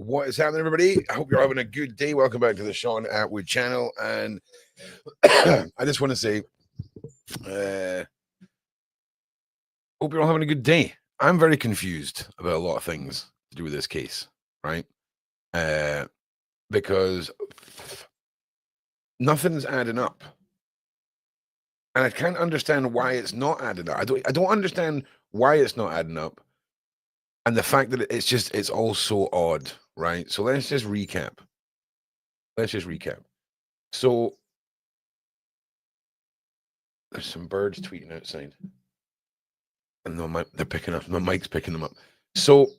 What is happening, everybody? I hope you're having a good day. Welcome back to the Sean Atwood channel. And I just want to say, hope you're all having a good day. I'm very confused about a lot of things to do with this case, right? Because nothing's adding up. And I can't understand why it's not adding up. I don't understand why it's not adding up. And the fact that it's all so odd, right? So let's just recap. So there's some birds tweeting outside. And they're picking up, my mic's picking them up. So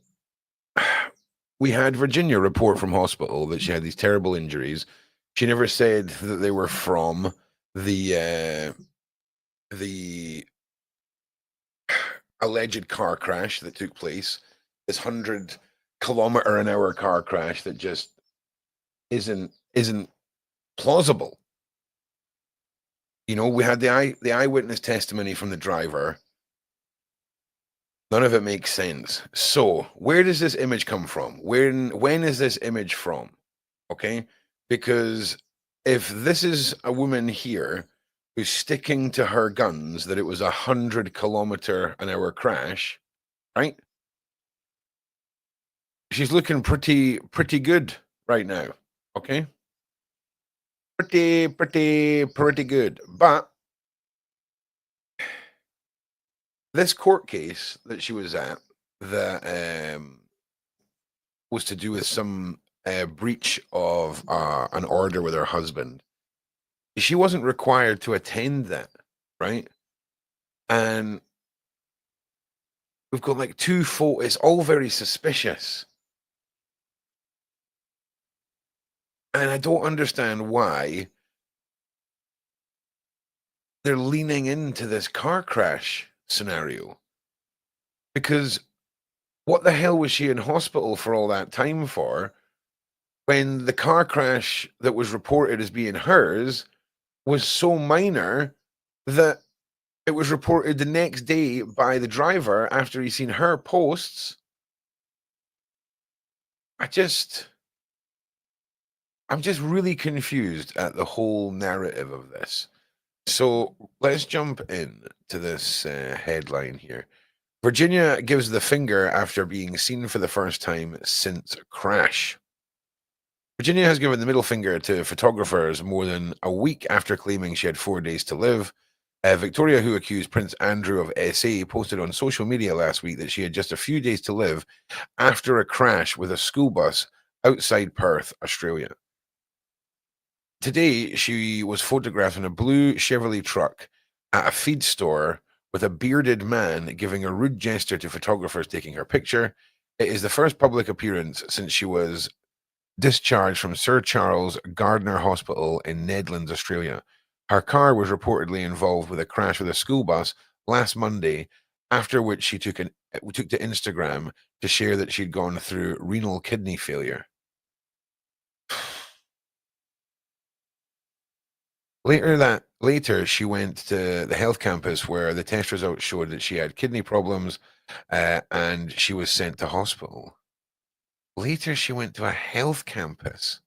we had Virginia report from hospital that she had these terrible injuries. She never said that they were from the alleged car crash that took place, this 100-kilometer-an-hour car crash that just isn't plausible. You know, we had the eyewitness testimony from the driver. None of it makes sense. So, where does this image come from? When is this image from? Okay? Because if this is a woman here who's sticking to her guns that it was a 100-kilometer-an-hour crash, right? She's looking pretty good right now. Okay? Pretty good. But this court case that she was at that was to do with some breach of an order with her husband. She wasn't required to attend that, right? And we've got like two photos. It's all very suspicious. And I don't understand why they're leaning into this car crash scenario. Because what the hell was she in hospital for all that time for when the car crash that was reported as being hers was so minor that it was reported the next day by the driver after he's seen her posts? I'm just really confused at the whole narrative of this. So let's jump in to this headline here. Virginia gives the finger after being seen for the first time since crash. Virginia has given the middle finger to photographers more than a week after claiming she had 4 days to live. Victoria, who accused Prince Andrew of SA, posted on social media last week that she had just a few days to live after a crash with a school bus outside Perth, Australia. Today, she was photographed in a blue Chevrolet truck at a feed store with a bearded man giving a rude gesture to photographers taking her picture. It is the first public appearance since she was discharged from Sir Charles Gardner Hospital in Nedlands, Australia. Her car was reportedly involved with a crash with a school bus last Monday, after which she took to Instagram to share that she'd gone through renal kidney failure. Later, she went to the health campus where the test results showed that she had kidney problems, and she was sent to hospital. Later, she went to a health campus.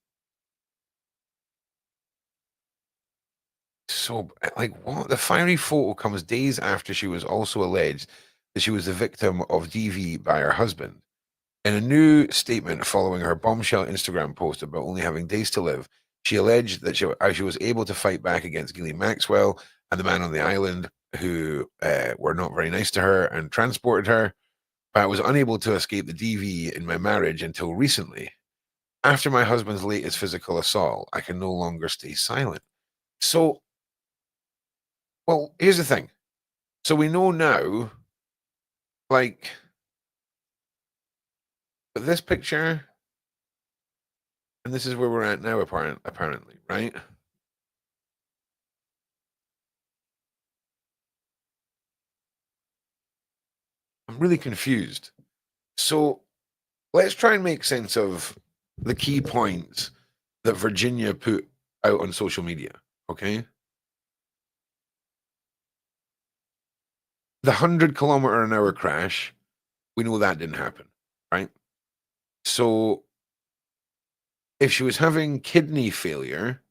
So, like, what? The fiery photo comes days after she was also alleged that she was the victim of DV by her husband. In a new statement following her bombshell Instagram post about only having days to live, she alleged that she was able to fight back against Ghislaine Maxwell and the man on the island who were not very nice to her and transported her, but I was unable to escape the DV in my marriage until recently. After my husband's latest physical assault, I can no longer stay silent. So, well, here's the thing. So we know now, like, this picture, and this is where we're at now, apparently, right? I'm really confused. So let's try and make sense of the key points that Virginia put out on social media, okay? The 100-kilometer-an-hour crash, we know that didn't happen, right? So if she was having kidney failure,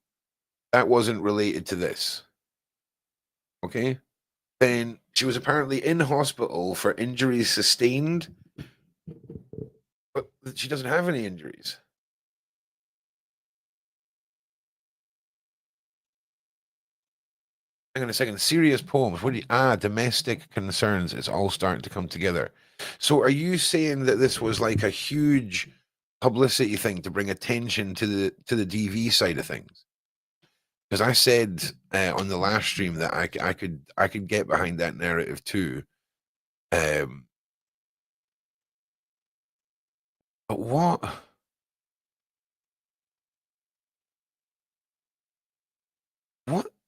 that wasn't related to this. Okay. Then she was apparently in hospital for injuries sustained, but she doesn't have any injuries. Hang on a second. Serious poems. What do you, domestic concerns. It's all starting to come together. So are you saying that this was like a huge publicity thing to bring attention to the DV side of things? Because I said on the last stream that I could get behind that narrative too. Um, but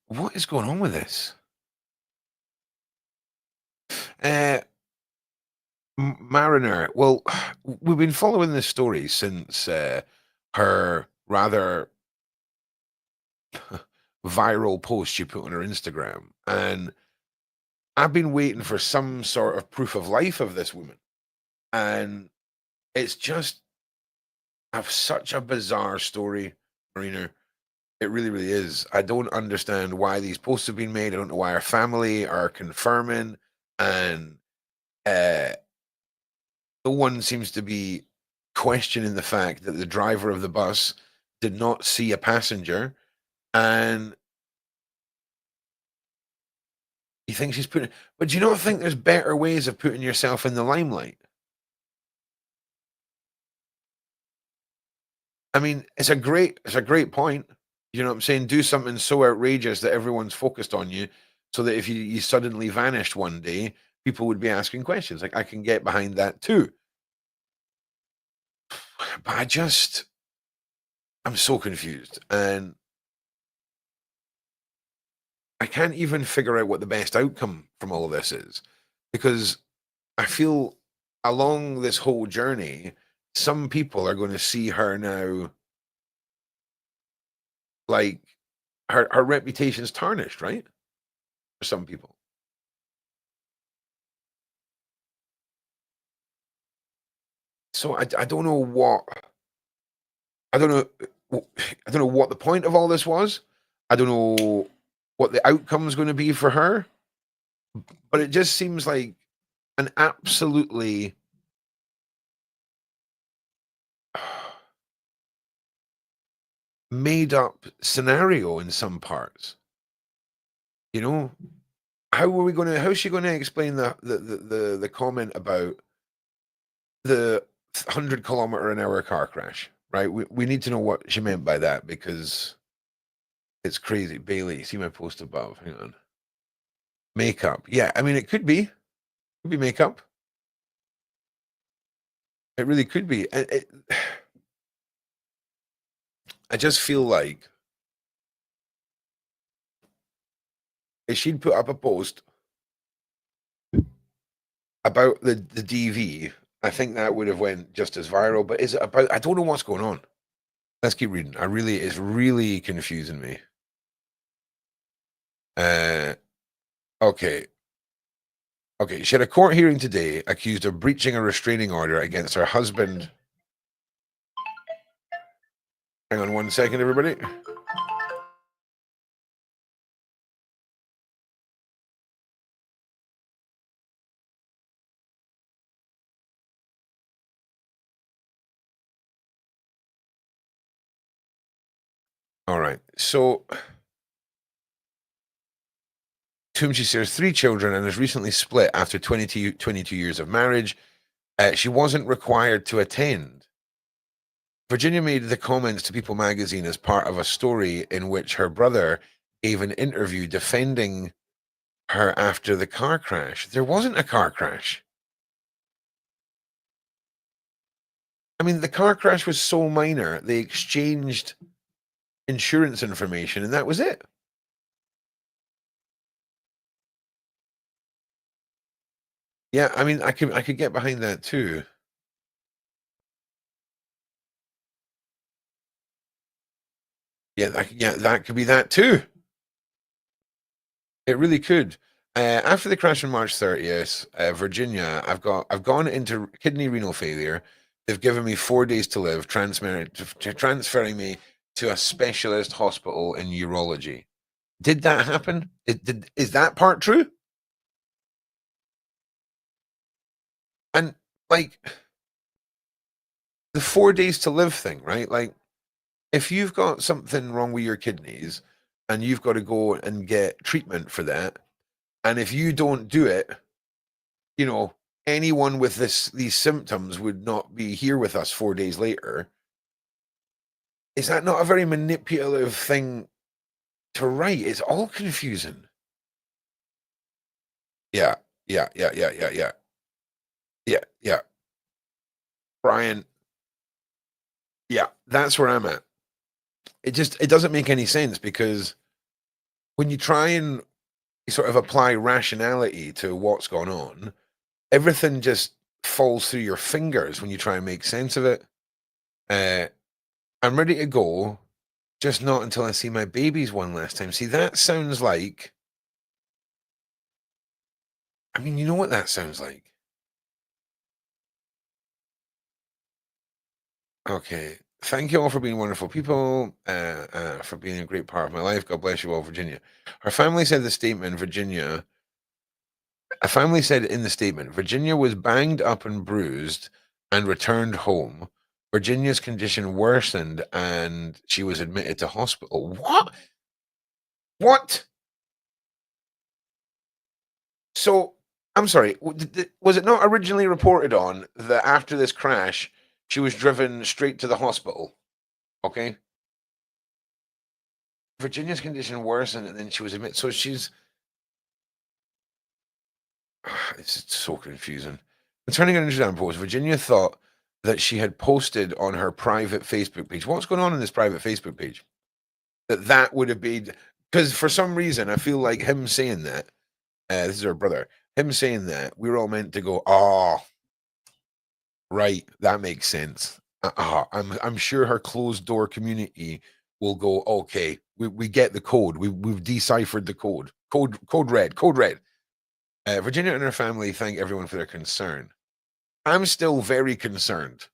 what is going on with this? Uh, Mariner. Well, we've been following this story since her rather viral post she put on her Instagram, and I've been waiting for some sort of proof of life of this woman, and it's just such a bizarre story, Marina. It really, really is. I don't understand why these posts have been made. I don't know why our family are confirming, and uh, no one seems to be questioning the fact that the driver of the bus did not see a passenger, and he thinks he's putting. But do you not think there's better ways of putting yourself in the limelight? I mean, it's a great point. You know what I'm saying? Do something so outrageous that everyone's focused on you, so that if you suddenly vanished one day, people would be asking questions. Like I can get behind that too. But I'm so confused, and I can't even figure out what the best outcome from all of this is, because I feel along this whole journey, some people are going to see her now like her reputation's tarnished, right? For some people. So I don't know what I don't know I don't know what the point of all this was. I don't know what the outcome is going to be for her, but it just seems like an absolutely made up scenario in some parts. You know, how's she going to explain the comment about the 100 km/h car crash, right? We need to know what she meant by that, because it's crazy. Bailey, see my post above. Hang on. Makeup. Yeah, I mean, it could be makeup. It really could be. I just feel like if she'd put up a post about the DV, I think that would have went just as viral. But is it about? I don't know what's going on. Let's keep reading. It's really confusing me. Uh, okay. Okay, she had a court hearing today accused of breaching a restraining order against her husband. Hang on one second, everybody. All right. So, to whom she shares 3 children and has recently split after 22 years of marriage. She wasn't required to attend. Virginia made the comments to People magazine as part of a story in which her brother gave an interview defending her after the car crash. There wasn't a car crash. I mean, the car crash was so minor, they exchanged insurance information and that was it. Yeah, I mean, I could get behind that too. Yeah, that could be that too. It really could. After the crash on March 30th, Virginia, I've gone into kidney renal failure. They've given me 4 days to live, transferring me to a specialist hospital in urology. Did that happen? Is that part true? And like the 4 days to live thing, right? Like if you've got something wrong with your kidneys and you've got to go and get treatment for that, and if you don't do it, you know, anyone with these symptoms would not be here with us 4 days later. Is that not a very manipulative thing to write? It's all confusing. Yeah, yeah, yeah, yeah, yeah, yeah, yeah, yeah. Brian, yeah, that's where I'm at. It doesn't make any sense because when you try and sort of apply rationality to what's going on, everything just falls through your fingers when you try and make sense of it. Uh, I'm ready to go, just not until I see my babies one last time. See, that sounds like, I mean, you know what that sounds like? Okay. Thank you all for being wonderful people, for being a great part of my life. God bless you all, Virginia. Her family said the statement, Virginia. A family said in the statement, Virginia was banged up and bruised and returned home. Virginia's condition worsened and she was admitted to hospital. What? What? So, I'm sorry. Was it not originally reported on that after this crash, she was driven straight to the hospital? Okay. Virginia's condition worsened and then she was admitted. So she's. It's so confusing. Concerning an Instagram post, Virginia thought that she had posted on her private Facebook page. What's going on in this private Facebook page? That would have been because for some reason I feel like him saying that. This is her brother. Him saying that we were all meant to go. Oh, right, that makes sense. I'm sure her closed door community will go. Okay, we get the code. We've deciphered the code. Code red. Code red. Virginia and her family thank everyone for their concern. I'm still very concerned.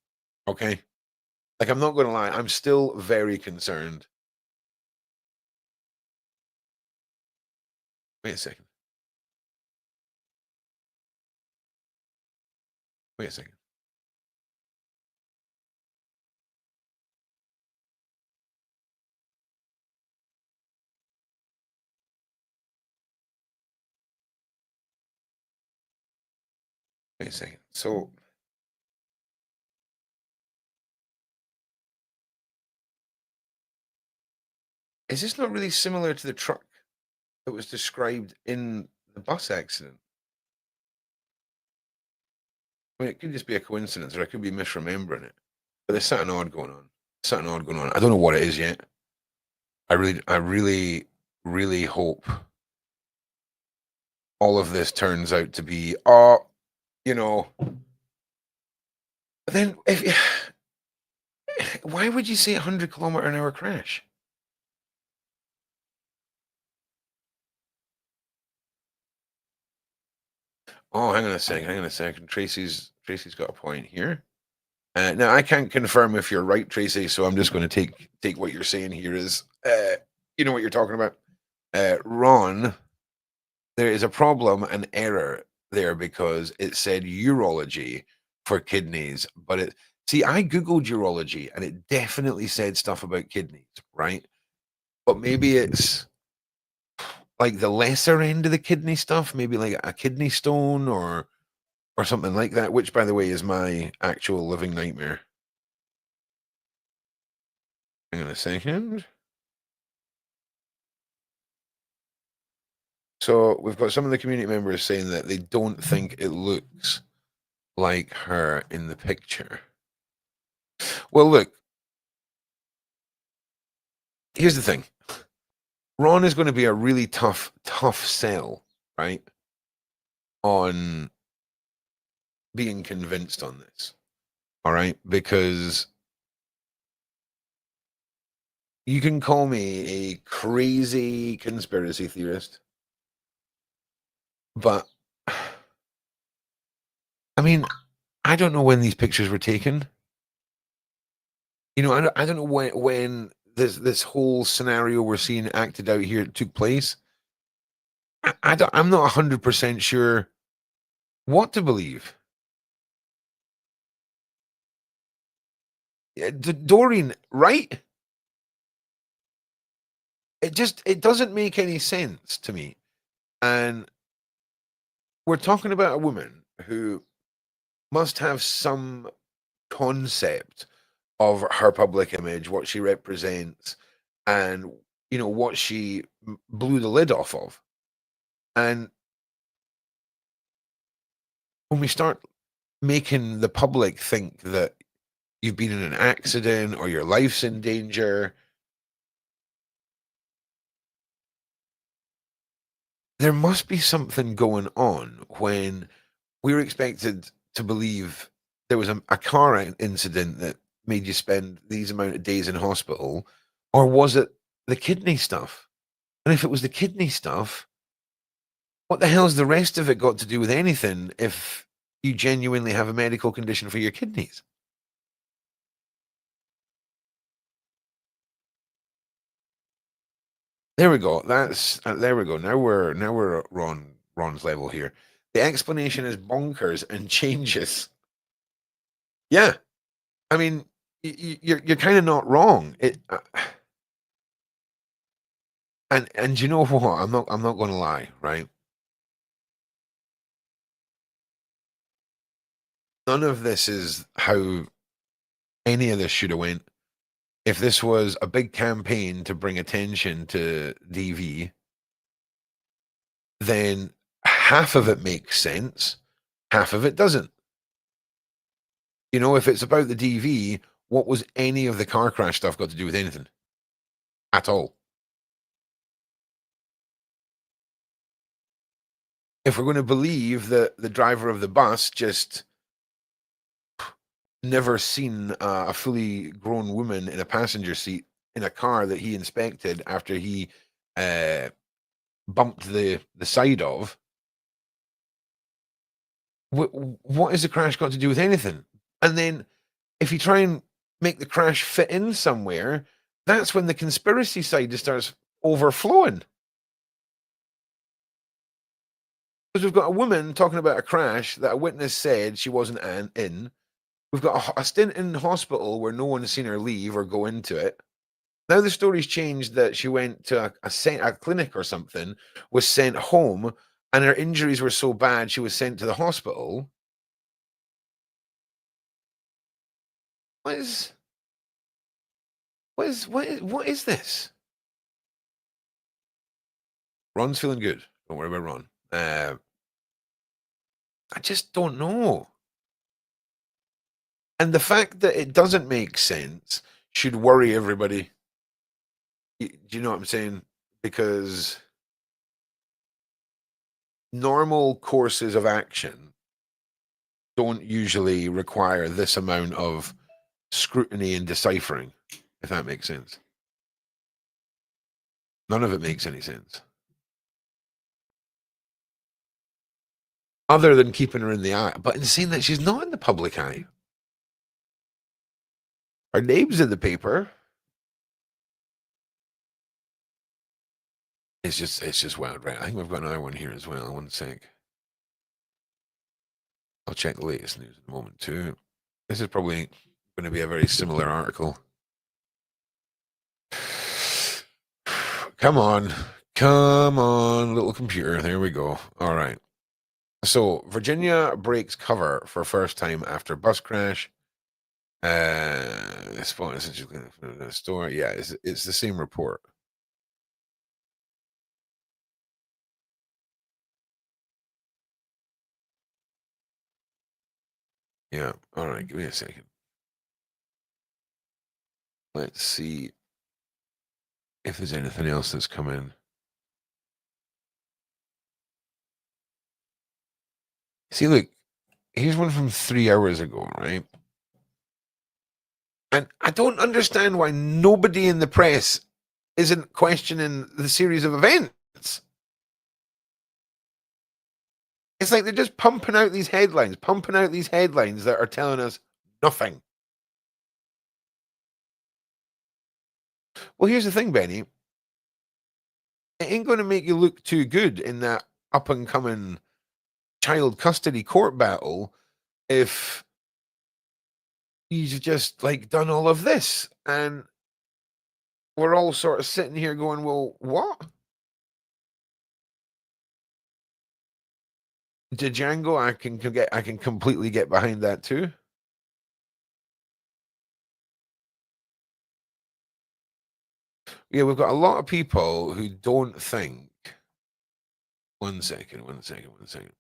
Okay. Like, I'm not going to lie. I'm still very concerned. Wait a second. Wait a second. Wait a second. So, is this not really similar to the truck that was described in the bus accident? I mean, it could just be a coincidence or I could be misremembering it. But there's something odd going on. Something odd going on. I don't know what it is yet. I really hope all of this turns out to be, you know, then if why would you say 100 km/h crash? Oh, hang on a second. Hang on a second. Tracy's got a point here. Now I can't confirm if you're right, Tracy. So I'm just going to take what you're saying here is, you know what you're talking about. Ron, there is a problem, an error there because it said urology for kidneys, but it. See, I googled urology and it definitely said stuff about kidneys, right? But maybe it's like the lesser end of the kidney stuff, maybe like a kidney stone or something like that, which by the way is my actual living nightmare. Hang on a second. So we've got some of the community members saying that they don't think it looks like her in the picture. Well, look, here's the thing. Ron is going to be a really tough sell, right? On being convinced on this. All right. Because you can call me a crazy conspiracy theorist, but I mean, I don't know when these pictures were taken. I don't know when this whole scenario we're seeing acted out here took place. I'm not 100% sure what to believe. Doreen, right? It doesn't make any sense to me. And we're talking about a woman who must have some concept of her public image, what she represents, and what she blew the lid off of. And when we start making the public think that you've been in an accident or your life's in danger, there must be something going on when we're expected to believe there was a car incident that made you spend these amount of days in hospital, or was it the kidney stuff? And if it was the kidney stuff, what the hell's the rest of it got to do with anything if you genuinely have a medical condition for your kidneys? There we go. There we go. Now we're at Ron's level here. The explanation is bonkers and changes. Yeah, I mean, you're kind of not wrong. And you know what? I'm not going to lie, right? None of this is how any of this should have went. If this was a big campaign to bring attention to DV, then half of it makes sense, half of it doesn't. If it's about the DV, what was any of the car crash stuff got to do with anything at all? If we're going to believe that the driver of the bus just never seen a fully grown woman in a passenger seat in a car that he inspected after he uh, bumped the side of, what has the crash got to do with anything? And then if you try and make the crash fit in somewhere, that's when the conspiracy side just starts overflowing. Because we've got a woman talking about a crash that a witness said she wasn't in. We've got a stint in hospital where no one's seen her leave or go into it. Now the story's changed that she went to a clinic or something, was sent home, and her injuries were so bad she was sent to the hospital. What is what is this? Ron's feeling good. Don't worry about Ron. I just don't know. And the fact that it doesn't make sense should worry everybody. Do you know what I'm saying? Because normal courses of action don't usually require this amount of scrutiny and deciphering, if that makes sense. None of it makes any sense. Other than keeping her in the eye. But in saying that, she's not in the public eye. Her name's in the paper. It's just wild, right? I think we've got another one here as well. One sec. I'll check the latest news in a moment too. This is probably going to be a very similar article. Come on. Come on, little computer. There we go. All right. So, Virginia breaks cover for first time after bus crash. Spot essentially the store. Yeah, it's the same report. Yeah. All right. Give me a second. Let's see if there's anything else that's come in. See, look, here's one from 3 hours ago, right? And I don't understand why nobody in the press isn't questioning the series of events. It's like they're just pumping out these headlines that are telling us nothing. Well, here's the thing, Benny. It ain't going to make you look too good in that up and coming child custody court battle if you've just like done all of this. And we're all sort of sitting here going, well, what? Django, I can completely get behind that too. Yeah, we've got a lot of people who don't think. One second, one second, one second.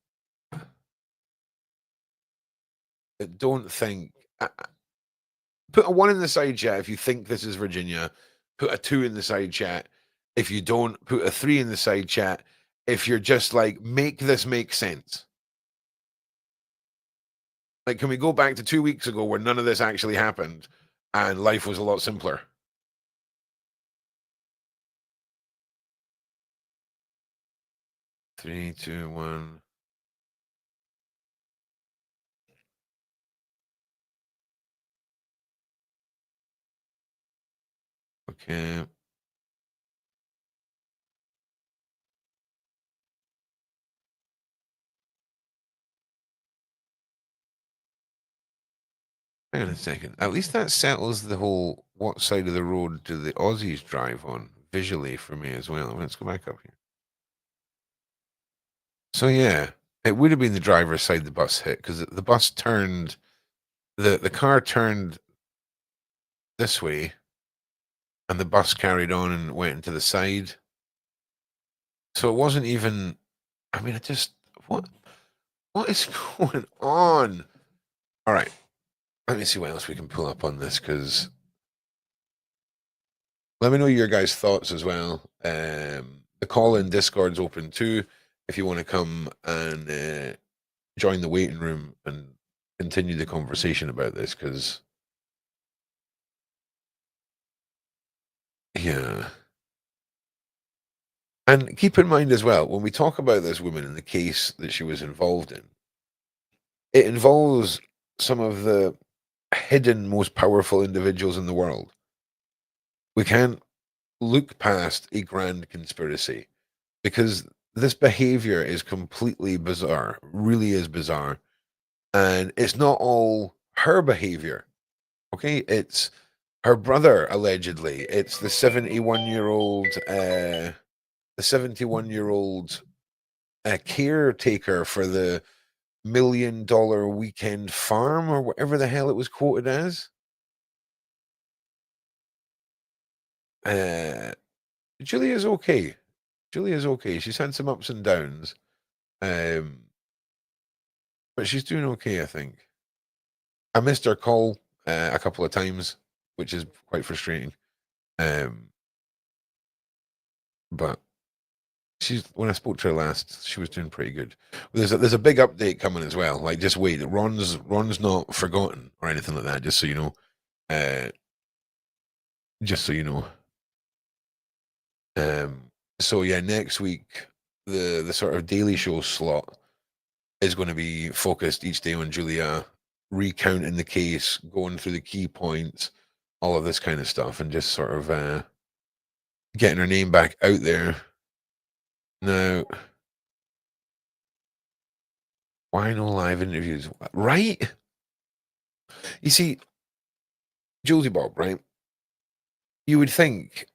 That don't think. Put a one in the side chat if you think this is Virginia. Put a two in the side chat. If you don't, put a three in the side chat. If you're just like, make this make sense. Like, can we go back to 2 weeks ago where none of this actually happened and life was a lot simpler? Three, two, one. Okay. Hang on a second. At least that settles the whole what side of the road do the Aussies drive on visually for me as well. Let's go back up here. So yeah, it would have been the driver's side the bus hit because the bus turned, the car turned this way, and the bus carried on and went into the side. So it wasn't even. I mean, I just what is going on? All right, let me see what else we can pull up on this because let me know your guys' thoughts as well. The call in Discord's open too if you want to come and join the waiting room and continue the conversation about this because yeah. And keep in mind as well, when we talk about this woman and the case that she was involved in, it involves some of the hidden, most powerful individuals in the world. We can't look past a grand conspiracy because this behavior is completely bizarre, really is bizarre. And it's not all her behavior, okay? It's her brother, allegedly. It's the 71-year-old, the 71-year-old caretaker for the $1 million weekend farm or whatever the hell it was quoted as. Uh, Julia's okay. Julia's okay. She's had some ups and downs, um, but she's doing okay, I think. I missed her call a couple of times, which is quite frustrating. Um, but she's when I spoke to her last, she was doing pretty good. There's a big update coming as well. Like, just wait. Ron's not forgotten or anything like that. Just so you know. Uh, just so you know. So yeah, next week the sort of daily show slot is going to be focused each day on Julia recounting the case, going through the key points, all of this kind of stuff, and just sort of getting her name back out there. Now, why no live interviews? Right? You see, Julie Bob, right? You would think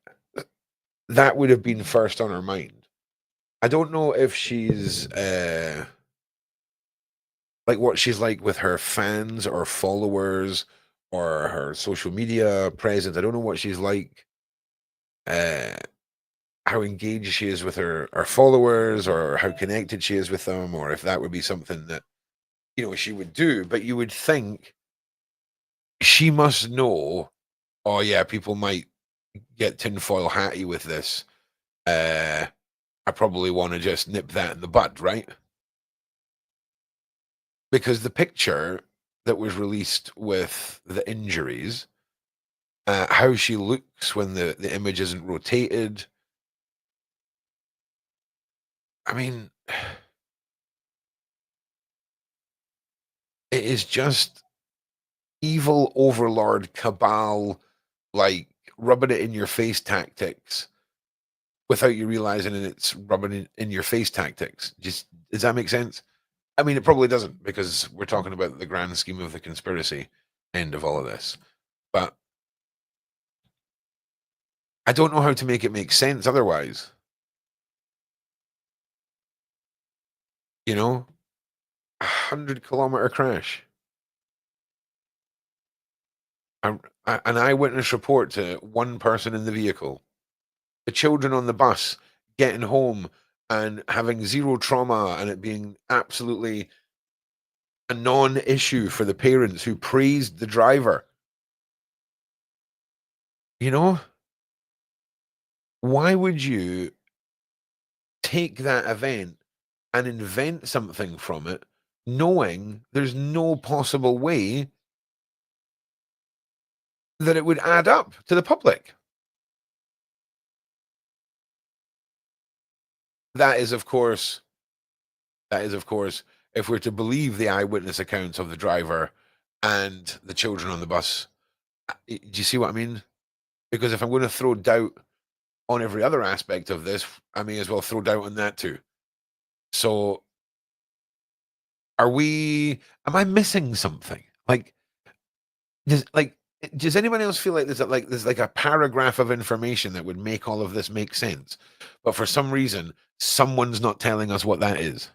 that would have been first on her mind. I don't know if she's like what she's like with her fans or followers or her social media presence. I don't know what she's like, uh, how engaged she is with her followers or how connected she is with them, or if that would be something that, she would do. But you would think she must know, oh yeah, people might get tinfoil hatty with this. I probably want to just nip that in the bud, right? Because the picture that was released with the injuries, how she looks when the image isn't rotated. I mean, it is just evil overlord cabal, like rubbing it in your face tactics without you realizing it's rubbing it in your face tactics. Just does that make sense? I mean, it probably doesn't because we're talking about the grand scheme of the conspiracy end of all of this. But I don't know how to make it make sense otherwise. You know, 100-kilometer crash. An eyewitness report to one person in the vehicle. The children on the bus getting home and having zero trauma and it being absolutely a non-issue for the parents who praised the driver. You know, why would you take that event and invent something from it, knowing there's no possible way that it would add up to the public? That is, of course, if we're to believe the eyewitness accounts of the driver and the children on the bus. Do you see what I mean? Because if I'm going to throw doubt on every other aspect of this, I may as well throw doubt on that too. So, am I missing something? Does anyone else feel like there's like a paragraph of information that would make all of this make sense? But for some reason, someone's not telling us what that is.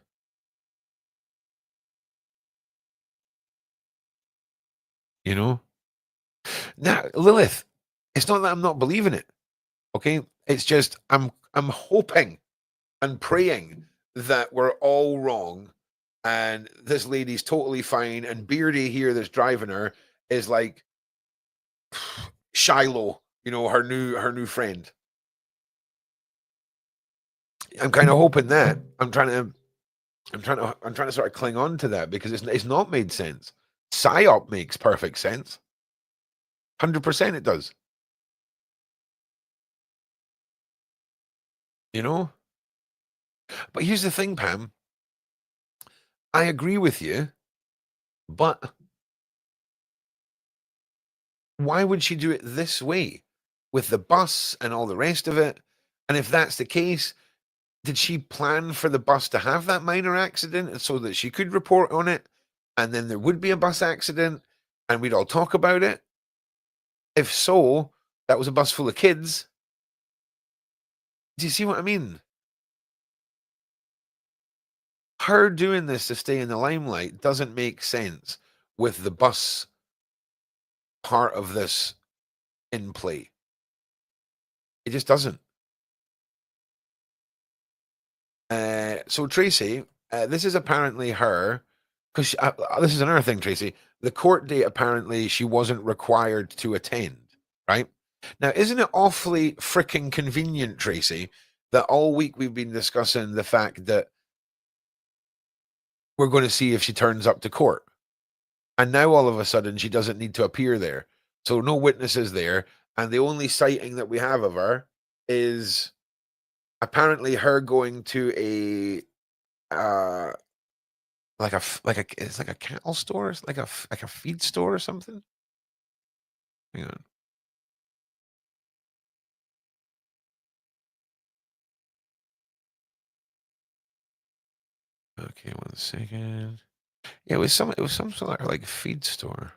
You know? Now, Lilith, it's not that I'm not believing it. Okay? It's just I'm hoping and praying that we're all wrong and this lady's totally fine and Beardy here that's driving her is like Shiloh, her new friend. I'm kind of hoping that. I'm trying to sort of cling on to that because it's not made sense. PSYOP makes perfect sense. 100% it does. You know? But here's the thing, Pam. I agree with you, but why would she do it this way with the bus and all the rest of it? And if that's the case, did she plan for the bus to have that minor accident so that she could report on it and then there would be a bus accident and we'd all talk about it? If so, that was a bus full of kids. Do you see what I mean? Her doing this to stay in the limelight doesn't make sense with the bus part of this in play. It just doesn't. So Tracy, this is apparently her, because this is another thing, Tracy. The court date apparently she wasn't required to attend, right? Now, isn't it awfully freaking convenient, Tracy, that all week we've been discussing the fact that we're going to see if she turns up to court, and now all of a sudden she doesn't need to appear there, so no witnesses there, and the only sighting that we have of her is apparently her going to it's like a cattle store, it's like a feed store or something. Hang on. Okay, 1 second. Yeah, it was some sort of like feed store.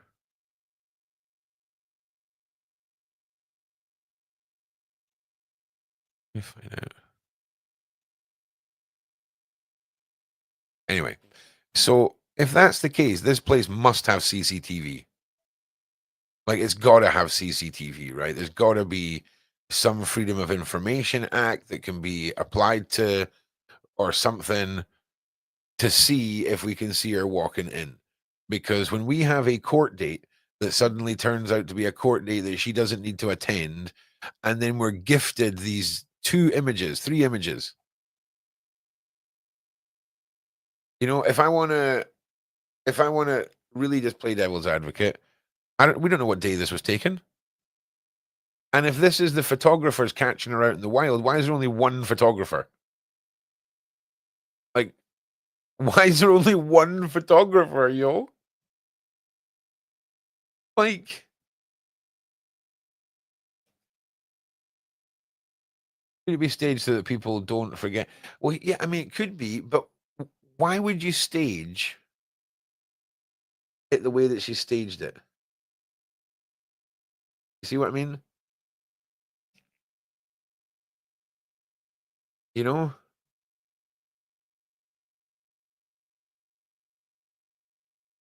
Let me find out. Anyway, so if that's the case, this place must have CCTV. Like it's got to have CCTV, right? There's got to be some Freedom of Information Act that can be applied to or something to see if we can see her walking in. Because when we have a court date that suddenly turns out to be a court date that she doesn't need to attend, and then we're gifted these 3 images. If I want to really just play devil's advocate, we don't know what day this was taken. And if this is the photographers catching her out in the wild, why is there only one photographer? Like, why is there only one photographer, yo? Like, Could it be staged so that people don't forget? Well, yeah, I mean, it could be, but why would you stage it the way that she staged it? You see what I mean? You know?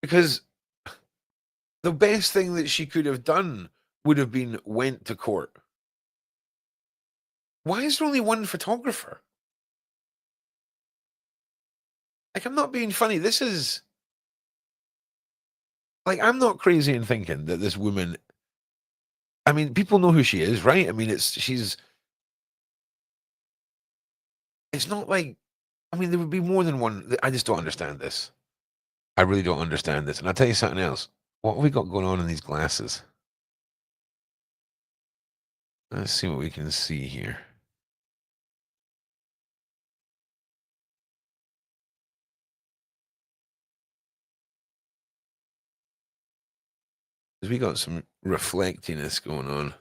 Because the best thing that she could have done would have been went to court. Why is there only one photographer? Like, I'm not being funny. This is like, I'm not crazy in thinking that this woman, I mean, people know who she is, right? I mean, it's not like, I mean, there would be more than one. I just don't understand this. I really don't understand this. And I'll tell you something else. What have we got going on in these glasses? Let's see what we can see here. 'Cause we got some reflectiness going on.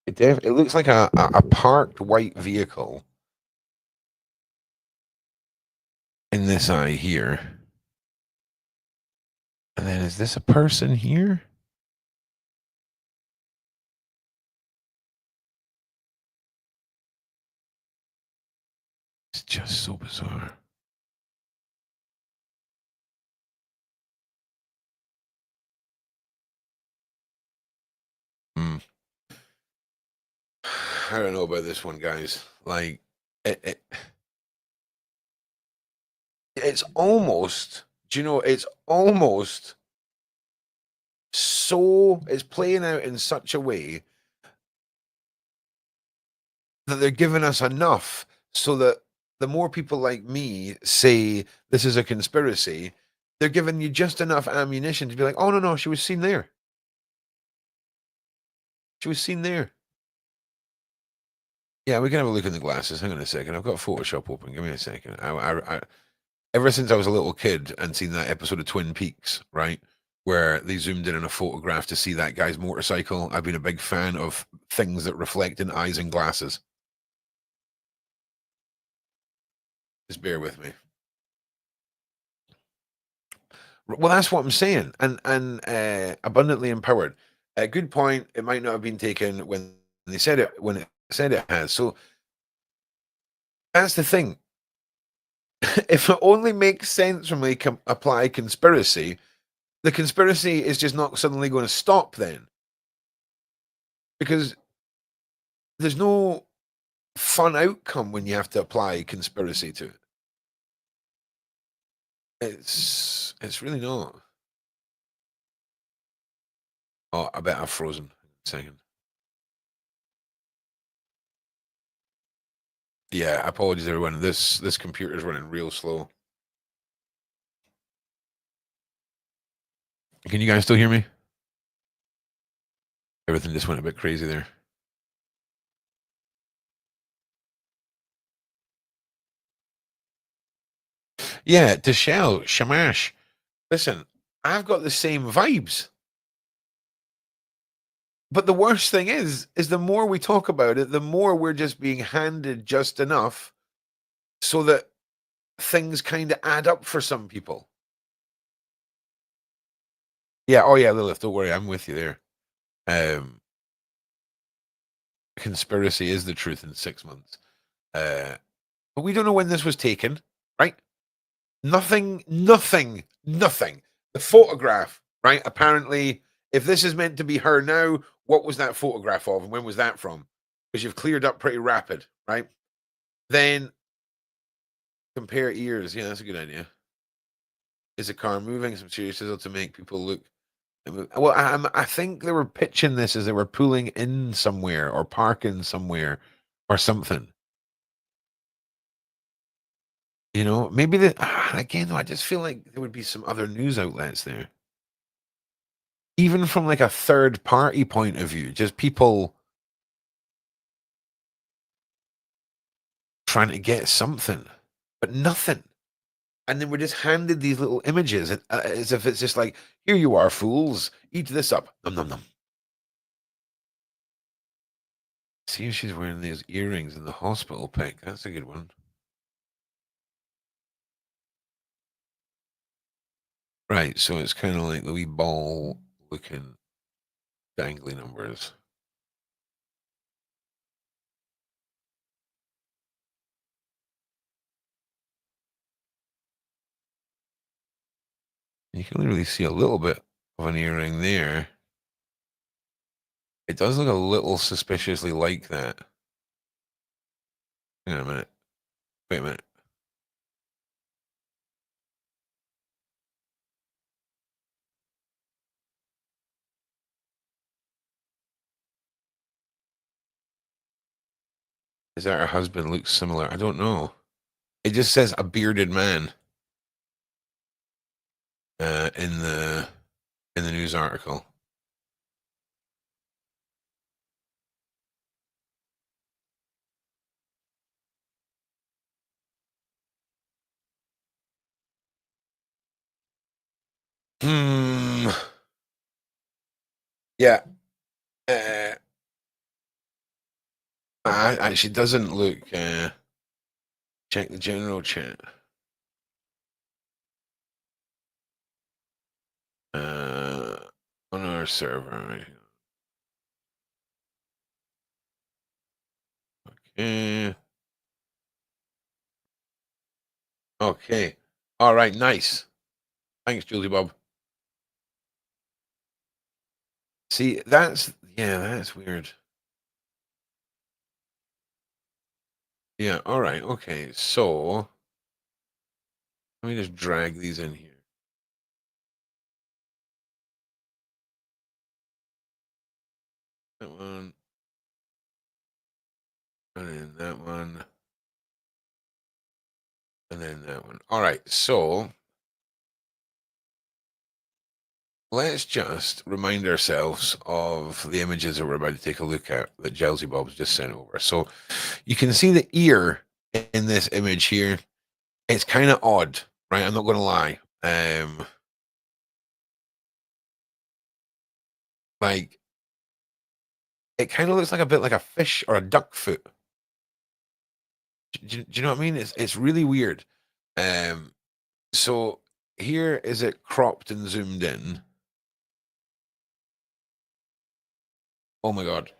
'It looks like a parked white vehicle in this eye here. And then is this a person here? It's just so bizarre. Mm. I don't know about this one, guys. Like, it it's almost, do you know, it's almost so, it's playing out in such a way that they're giving us enough so that the more people like me say this is a conspiracy, they're giving you just enough ammunition to be like, oh, no, no, she was seen there. She was seen there. Yeah, we can have a look in the glasses. Hang on a second. I've got Photoshop open. Give me a second. Ever since I was a little kid and seen that episode of Twin Peaks, right, where they zoomed in on a photograph to see that guy's motorcycle, I've been a big fan of things that reflect in eyes and glasses. Just bear with me. Well, that's what I'm saying, and abundantly empowered. A good point. It might not have been taken when they said it when it said it has. So that's the thing. If it only makes sense when we apply conspiracy, the conspiracy is just not suddenly going to stop then, because there's no fun outcome when you have to apply conspiracy to it. It's really not. Oh, I bet I've frozen. Second. Yeah, apologies everyone. This computer's running real slow. Can you guys still hear me? Everything just went a bit crazy there. Yeah, Deshelle, Shamash. Listen, I've got the same vibes. But the worst thing is the more we talk about it, the more we're just being handed just enough so that things kind of add up for some people. Yeah, oh yeah, Lilith, don't worry, I'm with you there. Um, conspiracy is the truth in 6 months. But we don't know when this was taken, right? Nothing. The photograph, right? Apparently, if this is meant to be her now, what was that photograph of and when was that from? Because you've cleared up pretty rapid, right? Then compare ears. Yeah, that's a good idea. Is the car moving? Some serious sizzle to make people look. Well, I think they were pitching this as they were pulling in somewhere or parking somewhere or something. You know, maybe again, though, I just feel like there would be some other news outlets there. Even from like a third party point of view, just people trying to get something. but nothing. And then we're just handed these little images as if it's just like, here you are, fools, eat this up. Nom nom nom. See if she's wearing these earrings in the hospital pic. That's a good one. Right, so it's kind of like the wee ball looking dangly numbers. You can only really see a little bit of an earring there. It does look a little suspiciously like that. Hang on a minute. Wait a minute. Is that her husband looks similar? I don't know. It just says a bearded man in the news article. Hmm. Yeah. Uh, she doesn't look. Check the general chat. On our server. Right? Okay. Okay. All right. Nice. Thanks, Julie Bob. See, that's weird. Yeah. All right. Okay. So let me just drag these in here. That one. And then that one. And then that one. All right. So let's just remind ourselves of the images that we're about to take a look at that Chelsea Bob's just sent over. So you can see the ear in this image here. It's kind of odd, right? I'm not going to lie. Like it kind of looks like a bit like a fish or a duck foot. Do you know what I mean? It's really weird. Um, so here is it cropped and zoomed in. Oh my god.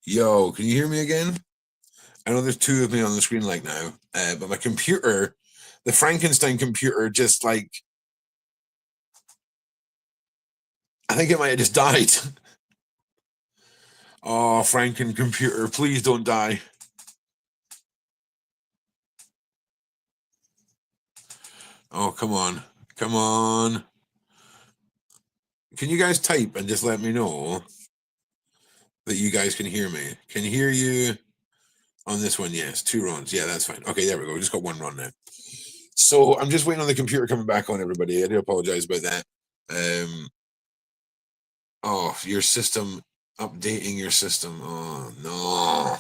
Yo, can you hear me again? I know there's two of me on the screen like now, but my computer, the Frankenstein computer, just like I think it might have just died. Oh, Franken computer, please don't die. Oh, come on. Come on. Can you guys type and just let me know that you guys can hear me? Can you hear you on this one? Yes, 2 runs. Yeah, that's fine. Okay, there we go. We just got 1 run now. So I'm just waiting on the computer coming back on, everybody. I do apologize about that. Oh, your system, updating your system. Oh, no.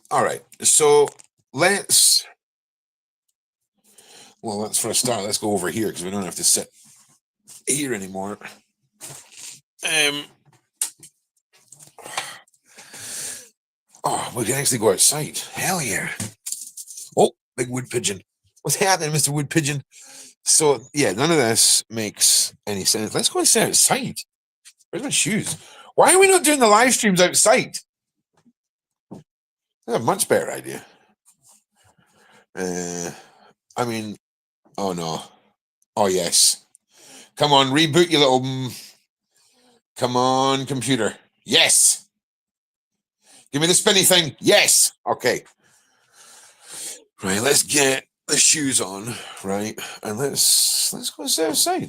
All right. So let's for a start, let's go over here because we don't have to sit here anymore. Oh, we can actually go outside. Hell yeah. Oh, Big wood pigeon. What's happening, Mr. Wood Pigeon? So yeah, none of this makes any sense. Let's go and sit outside. Where's my shoes? Why are we not doing the live streams outside? That's a much better idea. I mean, oh no. Oh yes. Come on, reboot you little. Come on, computer. Yes. Give me the spinny thing. Yes. Okay. Right, let's get the shoes on, right? And let's go sit outside. You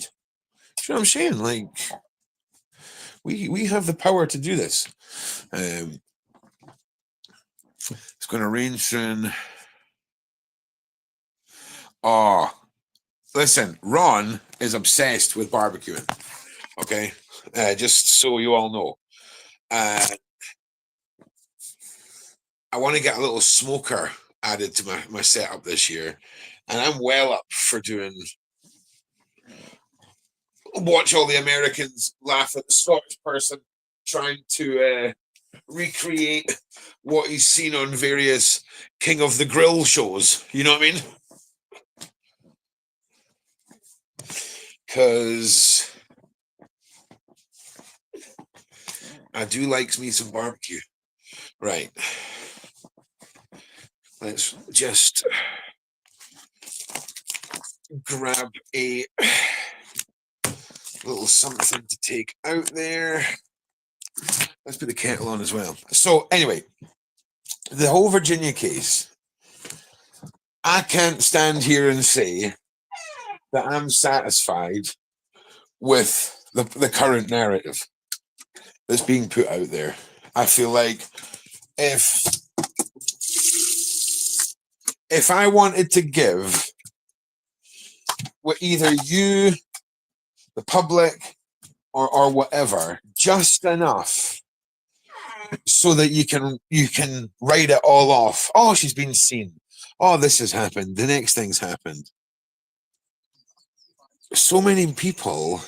know what I'm saying? Like we have the power to do this. It's gonna rain soon. Oh, listen, Ron is obsessed with barbecuing. Okay, just so you all know. I want to get a little smoker added to my setup this year, and I'm well up for doing. Watch all the Americans laugh at the Scottish person trying to recreate what he's seen on various King of the Grill shows. You know what I mean? Because I do like me some barbecue. Right. Let's just grab a little something to take out there. Let's put the kettle on as well. So anyway, the whole Virginia case, I can't stand here and say that I'm satisfied with the current narrative that's being put out there. I feel like if I wanted to give what either you, the public, or whatever, just enough so that you can write it all off. Oh, she's been seen. Oh, this has happened. The next thing's happened. So many people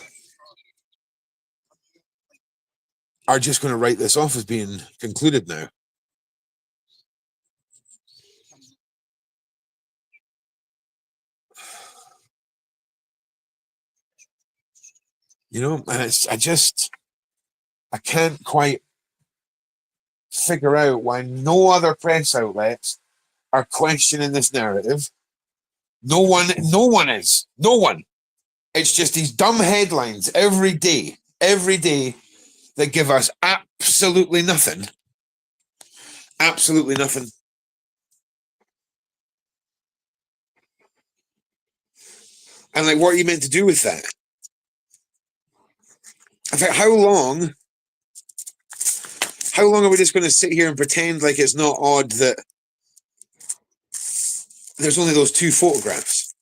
are just going to write this off as being concluded now. You know, and I can't quite figure out why no other press outlets are questioning this narrative. No one is. No one. It's just these dumb headlines every day that give us absolutely nothing. Absolutely nothing. And like, what are you meant to do with that? In fact, how long are we just going to sit here and pretend like it's not odd that there's only those two photographs?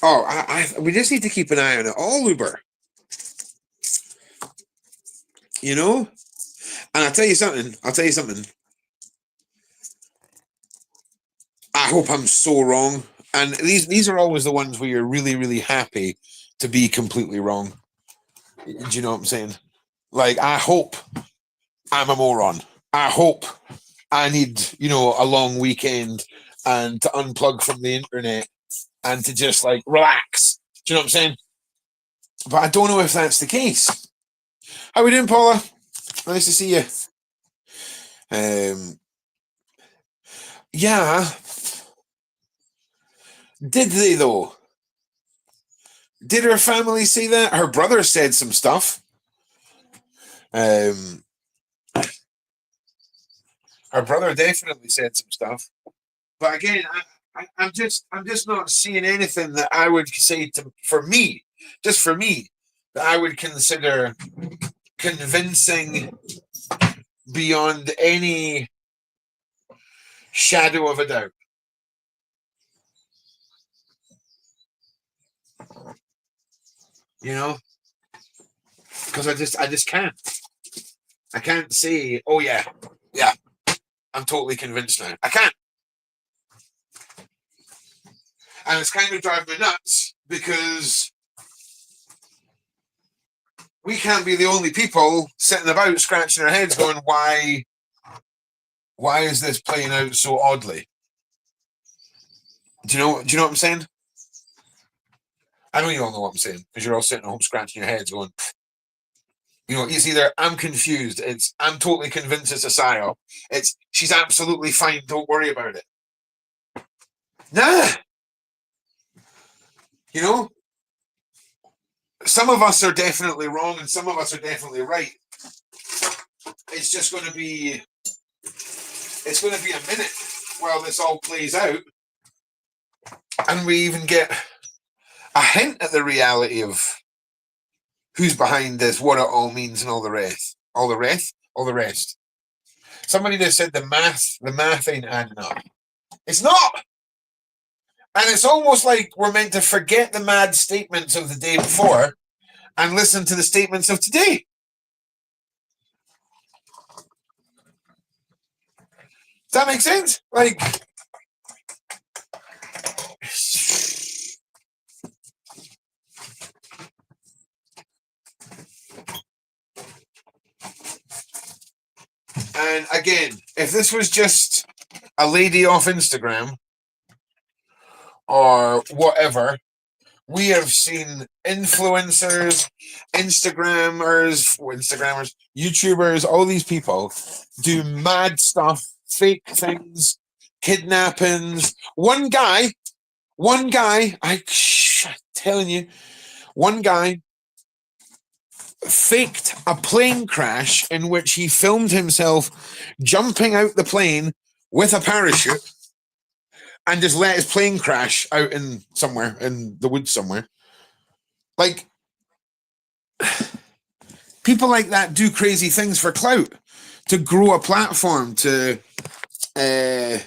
Oh, we just need to keep an eye on it all, Uber. You know? And I'll tell you something. I hope I'm so wrong. And these are always the ones where you're really, really happy to be completely wrong. Do you know what I'm saying? Like, I hope I'm a moron. I hope I need, a long weekend and to unplug from the internet and to just like relax. Do you know what I'm saying? But I don't know if that's the case. How are we doing, Paula? Nice to see you. Yeah. Did they though? Did her family say that? Her brother said some stuff. Her brother definitely said some stuff. But again, I'm just not seeing anything that I would say for me, that I would consider convincing beyond any shadow of a doubt. Because I just can't. I can't say, oh yeah, I'm totally convinced now. I can't. And it's kind of driving me nuts because we can't be the only people sitting about scratching our heads going, why is this playing out so oddly? Do you know what I'm saying? I know you all know what I'm saying, because you're all sitting at home scratching your heads going, it's either I'm confused, it's I'm totally convinced it's a psyop, it's she's absolutely fine, don't worry about it. Nah. Some of us are definitely wrong and some of us are definitely right. It's just going to be a minute while this all plays out and we even get a hint at the reality of who's behind this, what it all means, and all the rest. Somebody just said the math ain't adding up. It's not. And it's almost like we're meant to forget the mad statements of the day before and listen to the statements of today. Does that make sense? Like, and again, if this was just a lady off Instagram or whatever, we have seen influencers, Instagrammers, YouTubers, all these people do mad stuff, fake things, kidnappings. One guy, I'm telling you, one guy faked a plane crash in which he filmed himself jumping out the plane with a parachute and just let his plane crash out in somewhere in the woods somewhere. Like, people like that do crazy things for clout, to grow a platform, to go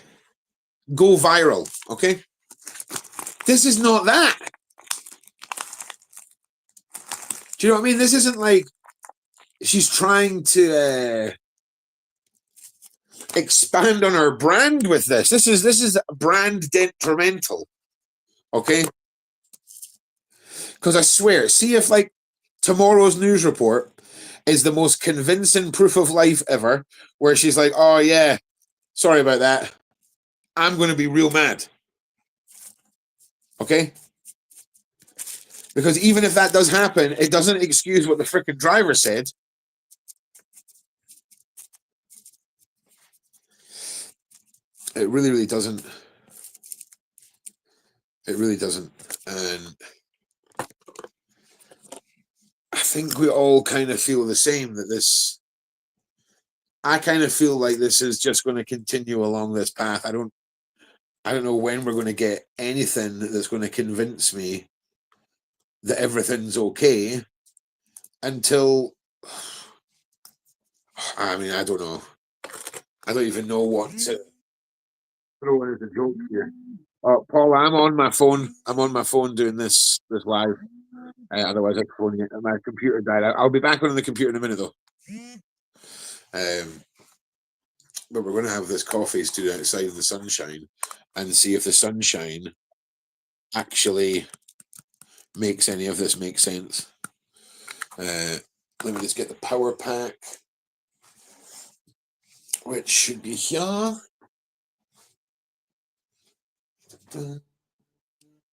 viral. Okay, this is not that. Do you know what I mean? This isn't like she's trying to expand on her brand with this. This is brand detrimental. Okay, because I swear, see if like tomorrow's news report is the most convincing proof of life ever, where she's like, oh yeah, sorry about that, I'm going to be real mad. Okay, because even if that does happen, it doesn't excuse what the freaking driver said. It really, really doesn't. It really doesn't. And I think we all kind of feel the same, that this, I kind of feel like this is just going to continue along this path. I don't know when we're going to get anything that's going to convince me that everything's okay until, I mean, I don't know. I don't even know what to throw in as a joke here. Paul, I'm on my phone. I'm on my phone doing this live. Otherwise, I'd phone you. My computer died. I'll be back on the computer in a minute, though. But we're going to have this coffee stood outside in the sunshine and see if the sunshine actually makes any of this make sense. Let me just get the power pack, which should be here. Dun,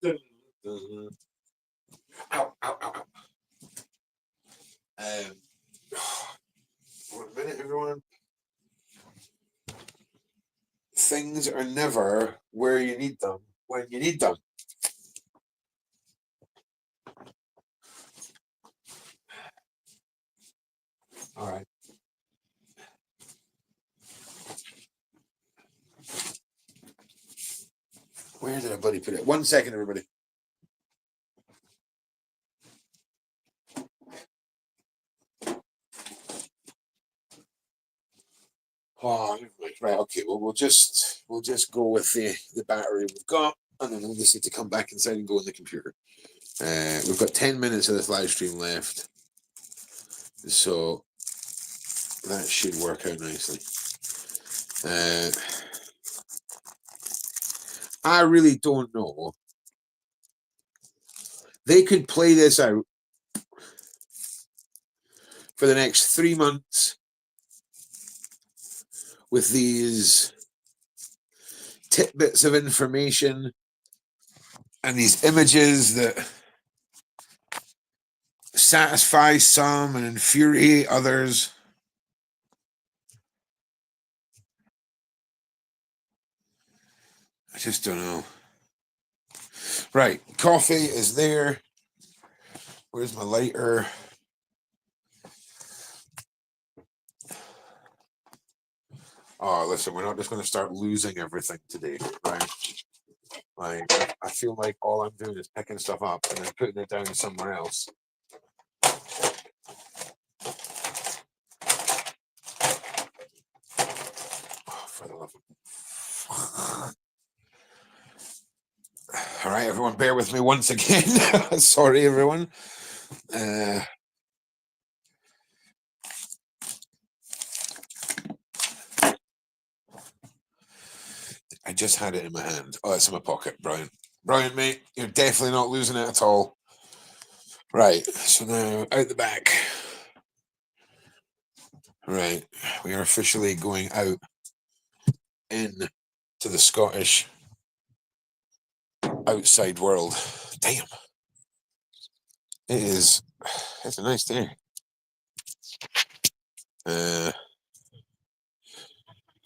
dun, dun. Ow, ow, ow, ow. One minute, everyone. Things are never where you need them when you need them. All right. Where did I bloody put it? 1 second, everybody. Oh, right. Okay. Well, we'll just go with the battery we've got, and then we'll just need to come back inside and go on the computer. We've got 10 minutes of this live stream left, so that should work out nicely. I really don't know. They could play this out for the next 3 months with these tidbits of information and these images that satisfy some and infuriate others. I just don't know. Right, coffee is there. Where's my lighter? Oh, listen, we're not just going to start losing everything today, right? Like, I feel like all I'm doing is picking stuff up and then putting it down somewhere else. Oh, for the love of... All right, everyone, bear with me once again. Sorry, everyone. I just had it in my hand. Oh, it's in my pocket. Brilliant. Brilliant, mate. You're definitely not losing it at all. Right, so now out the back. Right, we are officially going out in to the Scottish outside world. Damn. It's a nice day.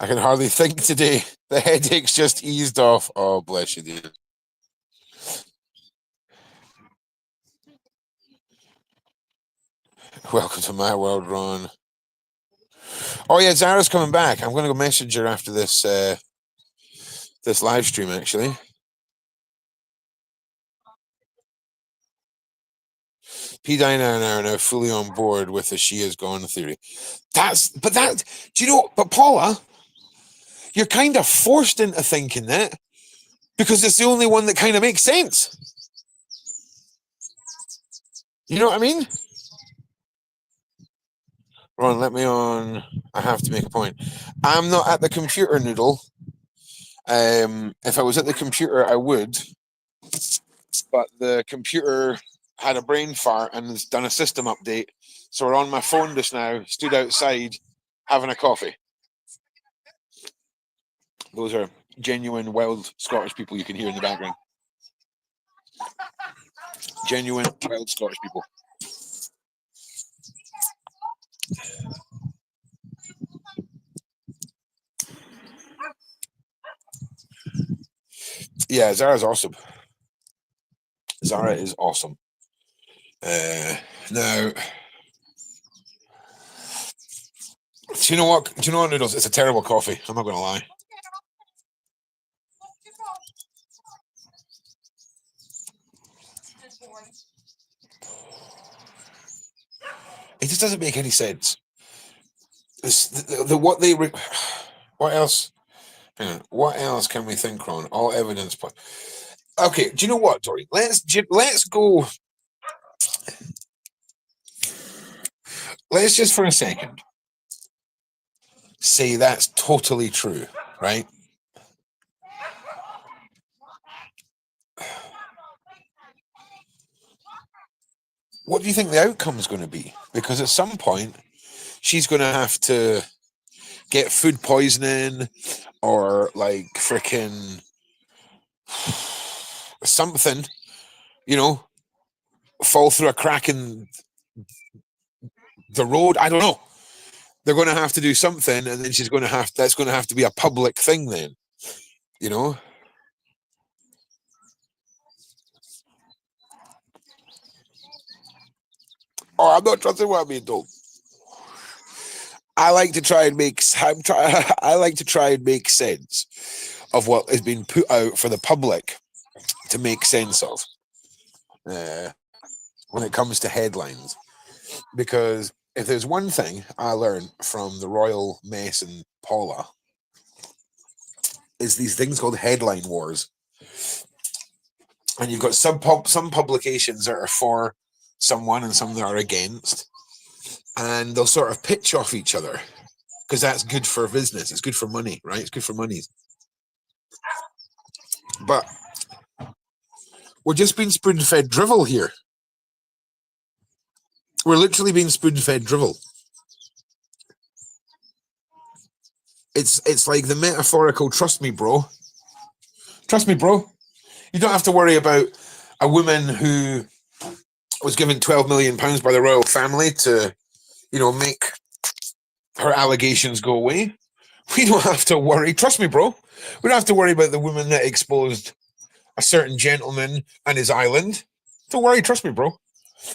I can hardly think today. The headache's just eased off. Oh, bless you, dear. Welcome to my world, Ron. Oh yeah, Zara's coming back. I'm going to go message her after this this live stream, actually. P. Dina and I are now fully on board with the she is gone theory. Do you know, but Paula, you're kind of forced into thinking that because it's the only one that kind of makes sense. You know what I mean? Ron, let me on. I have to make a point. I'm not at the computer, Noodle. If I was at the computer, I would. But the computer had a brain fart and has done a system update. So we're on my phone just now, stood outside having a coffee. Those are genuine, wild Scottish people you can hear in the background. Genuine, wild Scottish people. Yeah, Zara's awesome. Zara is awesome. Now, do you know what? Do you know what, Noodles? It's a terrible coffee. I'm not going to lie. It just doesn't make any sense. What else? What else can we think on? All evidence point. Okay, do you know what, Dory? Let's go. Let's just for a second say that's totally true, right? What do you think the outcome is going to be? Because at some point, she's going to have to get food poisoning or like freaking something, you know, fall through a crack in the road. I don't know. They're going to have to do something, and then she's going to have. That's going to have to be a public thing, then, you know. Oh, I'm not trusting what I'm being told. I like to try and make. I like to try and make sense of what has been put out for the public to make sense of when it comes to headlines, because if there's one thing I learned from the Royal Mess and Paula, is these things called headline wars. And you've got some publications that are for someone and some that are against. And they'll sort of pitch off each other because that's good for business. It's good for money, right? It's good for money. But we're just being spoon-fed drivel here. We're literally being spoon-fed drivel. It's like the metaphorical trust me, bro. Trust me, bro. You don't have to worry about a woman who was given £12 million by the royal family to, make her allegations go away. We don't have to worry. Trust me, bro. We don't have to worry about the woman that exposed a certain gentleman and his island. Don't worry. Trust me, bro.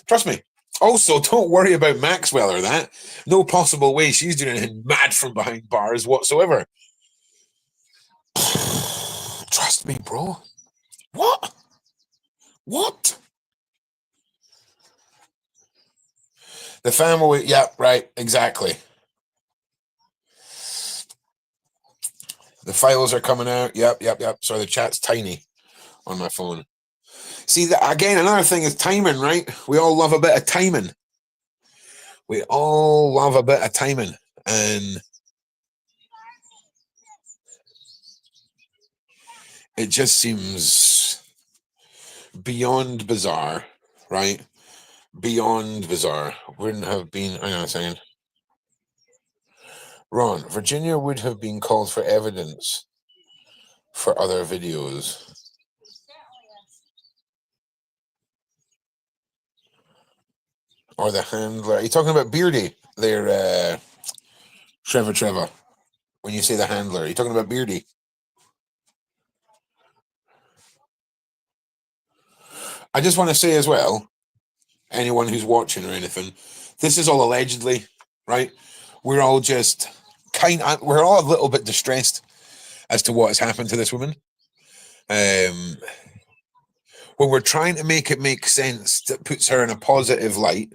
Trust me. Also, don't worry about Maxwell or that. No possible way she's doing anything mad from behind bars whatsoever. Trust me, bro. What? What? The family, yeah, right, exactly. The files are coming out. Yep. Sorry, the chat's tiny on my phone. See, again, another thing is timing, right? We all love a bit of timing. We all love a bit of timing. And it just seems beyond bizarre, right? Beyond bizarre. Wouldn't have been, hang on a second. Ron, Virginia would have been called for evidence for other videos. Or the handler. Are you talking about Beardy there, Trevor? When you say the handler, are you talking about Beardy? I just want to say as well, anyone who's watching or anything, this is all allegedly, right? We're all just we're all a little bit distressed as to what has happened to this woman. When we're trying to make it make sense, that puts her in a positive light.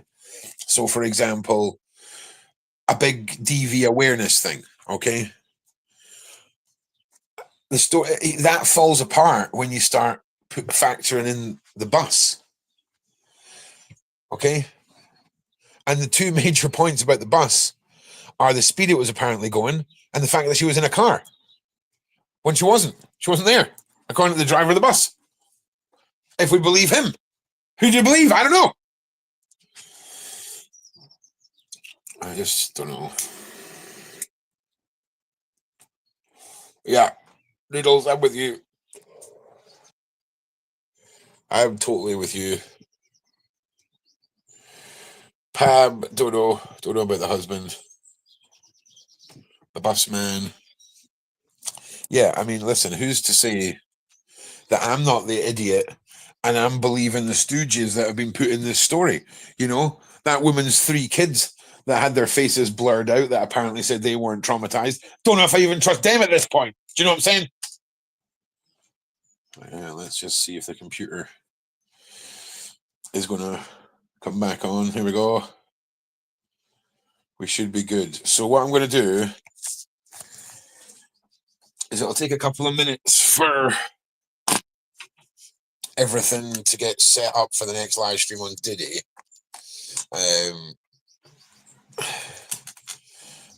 So, for example, a big DV awareness thing, okay? The story that falls apart when you start factoring in the bus, okay? And the two major points about the bus are the speed it was apparently going and the fact that she was in a car when she wasn't. She wasn't there, according to the driver of the bus. If we believe him. Who do you believe? I don't know. I just don't know. Yeah. Needles, I'm with you. I'm totally with you. Pam, don't know about the husband. The bus man. Yeah, I mean, listen, who's to say that I'm not the idiot and I'm believing the stooges that have been put in this story? That woman's 3 kids that had their faces blurred out that apparently said they weren't traumatized. Don't know if I even trust them at this point. Do you know what I'm saying? Yeah, let's just see if the computer is going to come back on. Here we go. We should be good. So what I'm going to do is it'll take a couple of minutes for everything to get set up for the next live stream on Diddy.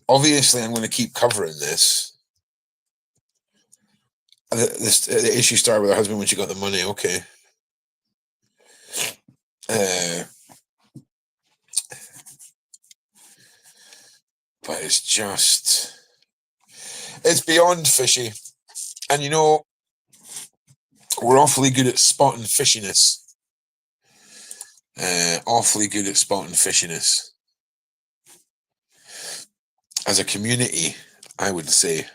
Obviously, I'm going to keep covering this. The issue started with her husband when she got the money. Okay. But it's beyond fishy. And we're awfully good at spotting fishiness. Awfully good at spotting fishiness. As a community, I would say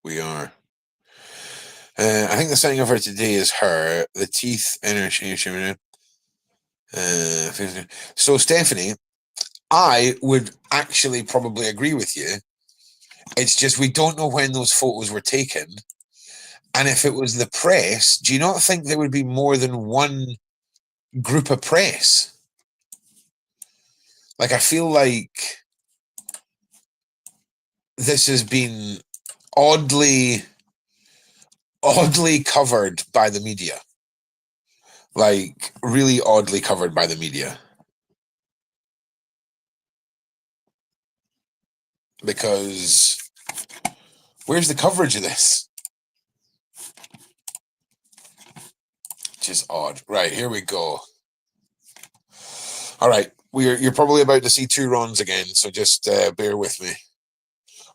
we are. I think the setting of her today is her. The teeth, energy. So, Stephanie, I would actually probably agree with you. It's just we don't know when those photos were taken. And if it was the press, do you not think there would be more than one group of press? Like, I feel like this has been oddly covered by the media. Like, really oddly covered by the media. Because where's the coverage of this? Which is odd. Right, here we go. All right, you're probably about to see 2 Rons again, so just bear with me.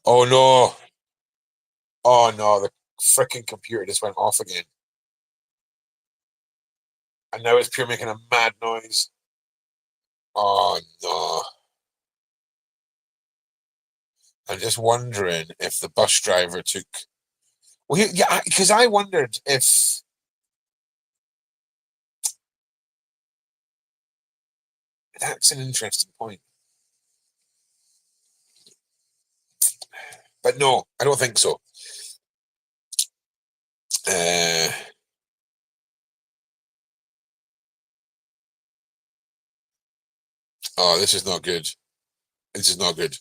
Oh no, Oh no, the freaking computer just went off again. And now it's pure making a mad noise. Oh no. I'm just wondering if the bus driver took. Well, yeah, because I wondered if. That's an interesting point. But no, I don't think so. Uh, oh, this is not good. This is not good.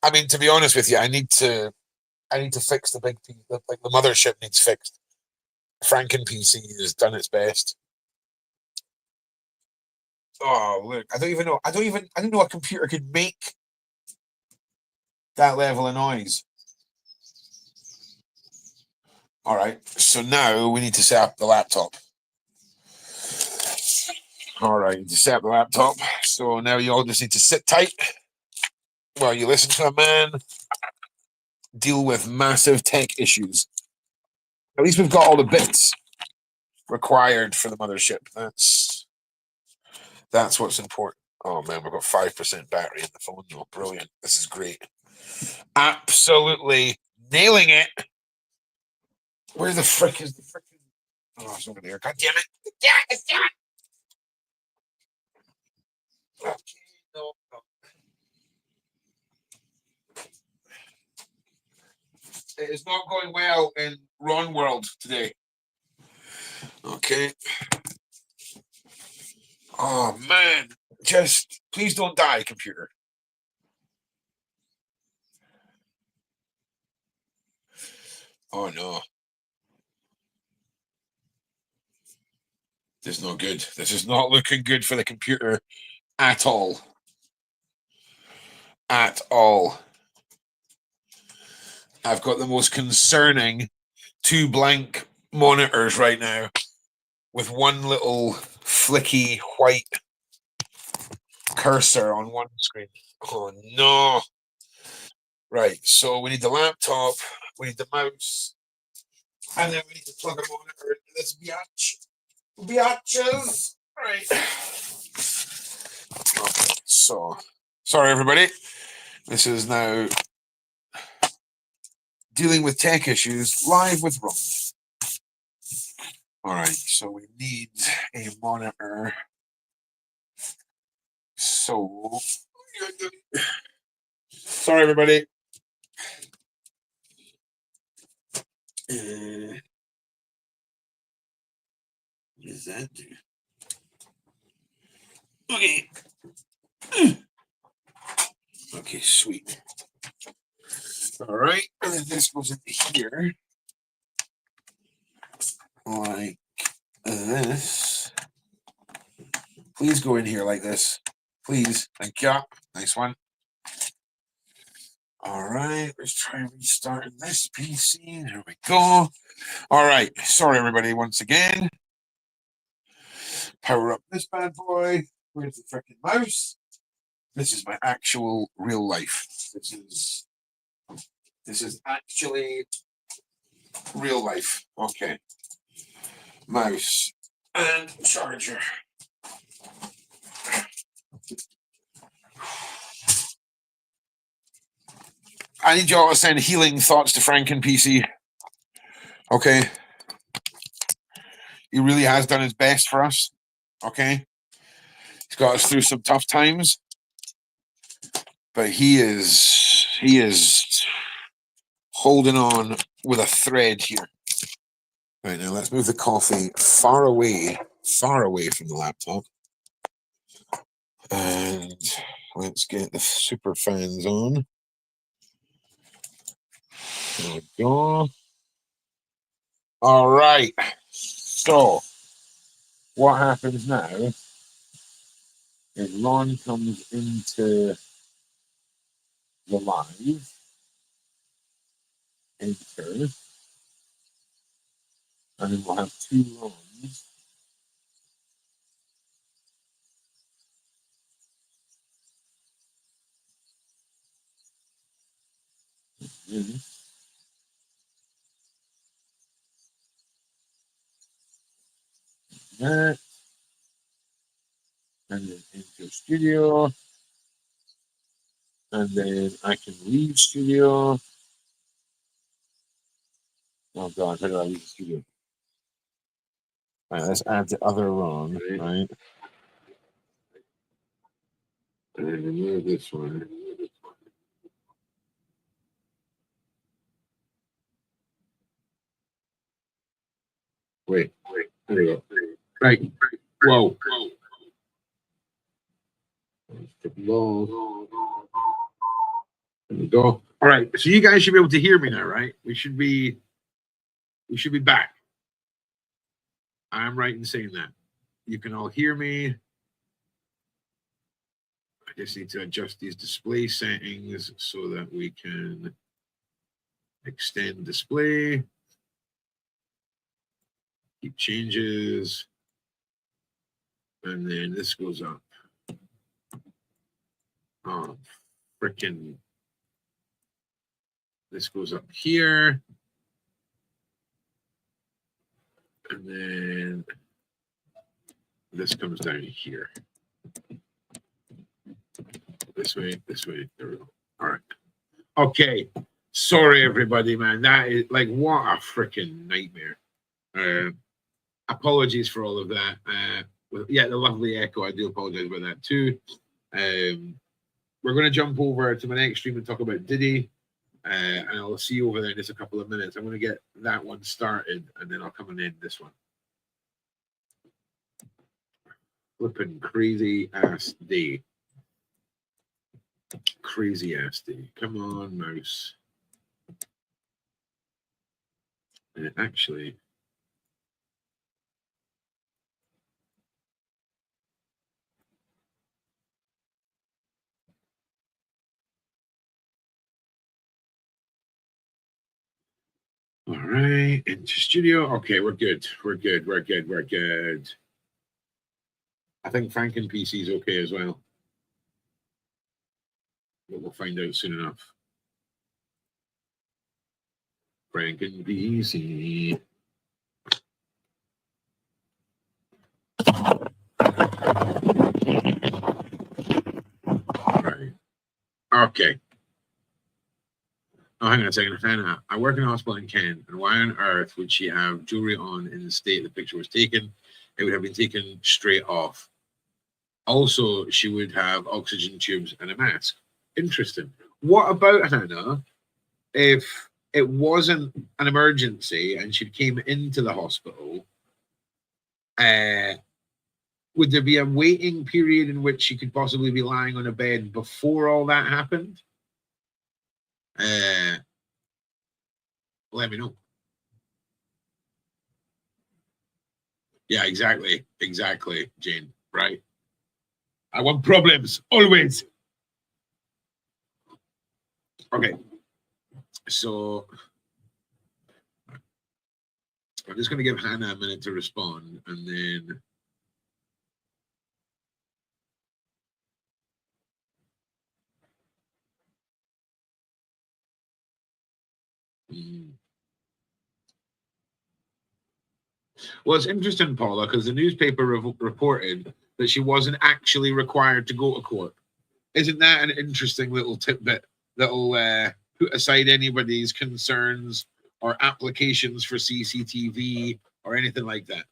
I mean, to be honest with you, I need to fix the big piece. Like the mothership needs fixed. Franken PC has done its best. Oh look, I don't even know. I don't know a computer could make that level of noise. All right, so now we need to set up the laptop. All right, to set up the laptop. So now you all just need to sit tight while you listen to a man deal with massive tech issues. At least we've got all the bits required for the mothership. That's what's important. Oh man, we've got 5% battery in the phone. Oh, brilliant! This is great. Absolutely nailing it. Where the frick is the frickin'? Oh, it's over there. God damn it! Damn it! Okay, no, no. It is not going well in Ron World today. Okay. Oh man, just please don't die, computer. Oh no, this is not good. This is not looking good for the computer at all. At all. I've got the most concerning two blank monitors right now with one little flicky white cursor on one screen. Oh no. Right, so we need the laptop, we need the mouse, and then we need to plug a monitor into this biatch. Biatches! Right. Okay, so, sorry everybody. This is now dealing with tech issues live with Ron. All right, so we need a monitor. So, sorry everybody. What does that do? Okay. Okay, sweet. All right, and then this goes into here. Like this. Please go in here like this. Please. Thank you. Nice one. All right, let's try restarting this PC. There we go. All right, sorry everybody once again. Power up this bad boy. Where's the freaking mouse? This is my actual real life. This is actually real life. Okay. Mouse and charger. I need you all to send healing thoughts to Franken PC. Okay. He really has done his best for us. Okay. He's got us through some tough times. But he is holding on with a thread here. Right, now let's move the coffee far away from the laptop. And let's get the super fans on. There we go. All right. So, what happens now is Ron comes into the live, enter, and then we'll have two Rons. that. And then into studio. And then I can leave studio. Oh God, how do I leave the studio? All right, let's add the other one, right? And remove this one. Wait, there we go. Right. Whoa. Low. There we go. All right. So you guys should be able to hear me now, right? We should be back. I'm right in saying that. You can all hear me. I just need to adjust these display settings so that we can extend display. Keep changes. And then this goes up. Oh, freaking. This goes up here. And then this comes down here. This way. There we go. All right. Okay. Sorry, everybody, man. That is like, what a freaking nightmare. Apologies for all of that. Yeah, the lovely echo. I do apologize about that too. We're going to jump over to my next stream and talk about Diddy. And I'll see you over there in just a couple of minutes. I'm going to get that one started and then I'll come and end this one. Flipping crazy ass day. Crazy ass day. Come on, mouse. And actually, all right, into studio. Okay, we're good. We're good. I think Franken PC is okay as well. But we'll find out soon enough. Franken PC. All right. Okay. Oh, hang on a second. Hannah, I work in a hospital in Kent, and why on earth would she have jewelry on in the state the picture was taken? It would have been taken straight off. Also, she would have oxygen tubes and a mask. Interesting. What about Hannah if it wasn't an emergency and she came into the hospital? Would there be a waiting period in which she could possibly be lying on a bed before all that happened? Let me know. Yeah, exactly, Jane. Right. I want problems always. Okay. So I'm just going to give Hannah a minute to respond, and then well, it's interesting, Paula, because the newspaper reported that she wasn't actually required to go to court. Isn't that an interesting little tidbit that'll put aside anybody's concerns or applications for CCTV or anything like that?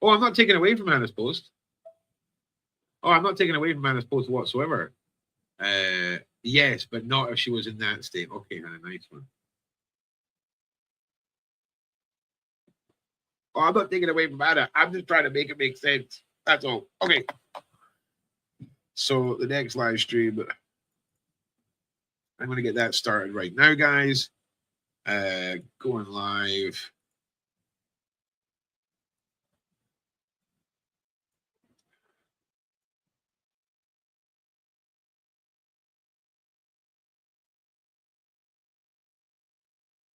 Oh, I'm not taking away from Hannah's post. Oh, I'm not taking away from Hannah's post whatsoever. Yes, but not if she was in that state. Okay, Hannah, nice one. Oh, I'm not taking away from Hannah. I'm just trying to make it make sense. That's all. Okay. So the next live stream, I'm going to get that started right now, guys. Going live.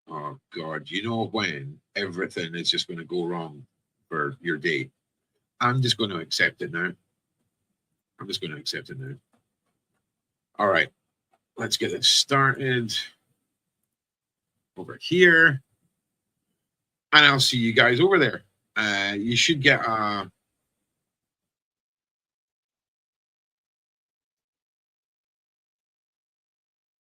Oh God, you know when everything is just going to go wrong for your day. I'm just going to accept it now. I'm just going to accept it now. All right. let's get it started over here. And I'll see you guys over there. You should get a